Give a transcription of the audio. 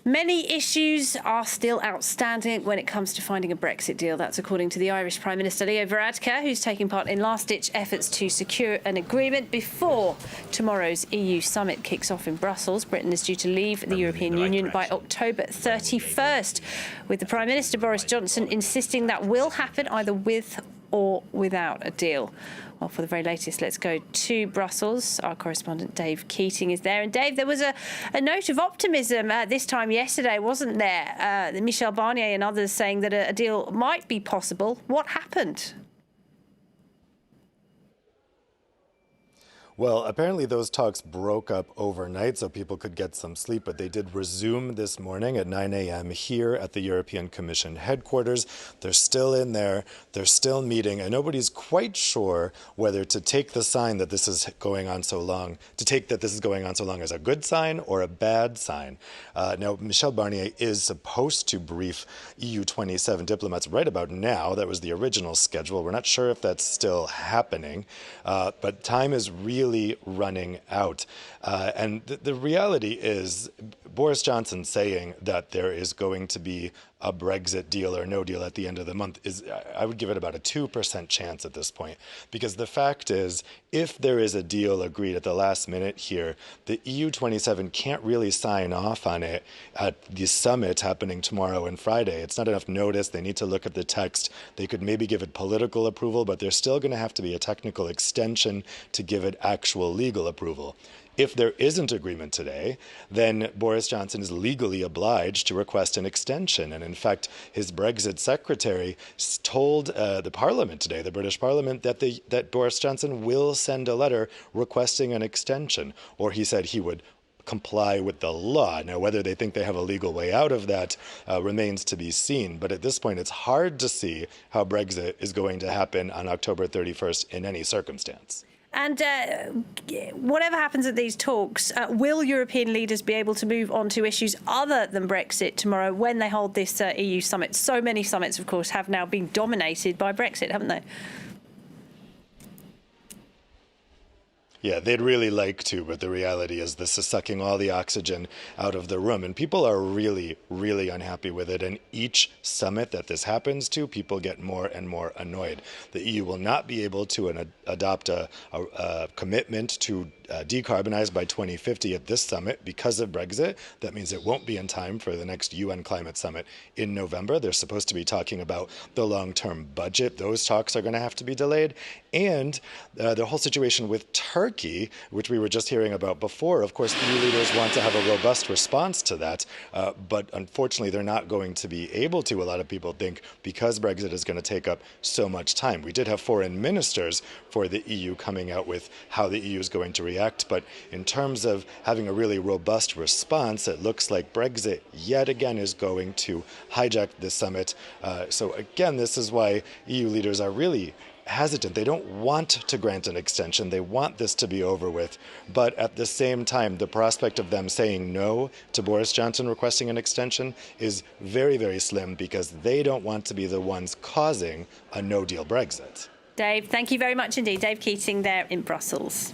Many issues are still outstanding when it comes to finding a Brexit deal. That's according to the Irish Prime Minister Leo Varadkar, who's taking part in last-ditch efforts to secure an agreement before tomorrow's EU summit kicks off in Brussels. Britain is due to leave the European Union by October 31st, with the Prime Minister Boris Johnson insisting that will happen either with or without a deal. Well, for the very latest, let's go to Brussels. Our correspondent Dave Keating is there. And Dave, there was a note of optimism this time yesterday, wasn't there? Michel Barnier and others saying that a deal might be possible. What happened? Well, apparently those talks broke up overnight so people could get some sleep, but they did resume this morning at 9 a.m. here at the European Commission headquarters. They're still in there, they're still meeting, and nobody's quite sure whether to take the sign that this is going on so long, as a good sign or a bad sign. Now, Michel Barnier is supposed to brief EU 27 diplomats right about now. That was the original schedule. We're not sure if that's still happening, but time is really running out. And the reality is Boris Johnson saying that there is going to be a Brexit deal or no deal at the end of the month is, I would give it about a 2% chance at this point. Because the fact is, if there is a deal agreed at the last minute here, the EU 27 can't really sign off on it at the summit happening tomorrow and Friday. It's not enough notice. They need to look at the text. They could maybe give it political approval, but there's still going to have to be a technical extension to give it actual legal approval. If there isn't agreement today, then Boris Johnson is legally obliged to request an extension. And in fact, his Brexit secretary told the Parliament today, the British Parliament, that Boris Johnson will send a letter requesting an extension, or he said he would comply with the law. Now, whether they think they have a legal way out of that remains to be seen. But at this point, it's hard to see how Brexit is going to happen on October 31st in any circumstance. And whatever happens at these talks, will European leaders be able to move on to issues other than Brexit tomorrow when they hold this EU summit? So many summits, of course, have now been dominated by Brexit, haven't they? Yeah, they'd really like to, but the reality is this is sucking all the oxygen out of the room. And people are really, really unhappy with it. And each summit that this happens to, people get more and more annoyed. The EU will not be able to adopt a commitment to decarbonize by 2050 at this summit because of Brexit. That means it won't be in time for the next UN climate summit in November. They're supposed to be talking about the long-term budget. Those talks are going to have to be delayed. And the whole situation with Turkey, which we were just hearing about before, of course, EU leaders want to have a robust response to that. But unfortunately, they're not going to be able to, a lot of people think, because Brexit is going to take up so much time. We did have foreign ministers for the EU coming out with how the EU is going to react. But in terms of having a really robust response, it looks like Brexit yet again is going to hijack this summit. So again, this is why EU leaders are really hesitant. They don't want to grant an extension. They want this to be over with. But at the same time, the prospect of them saying no to Boris Johnson requesting an extension is very, very slim because they don't want to be the ones causing a no-deal Brexit. Dave, thank you very much indeed. Dave Keating there in Brussels.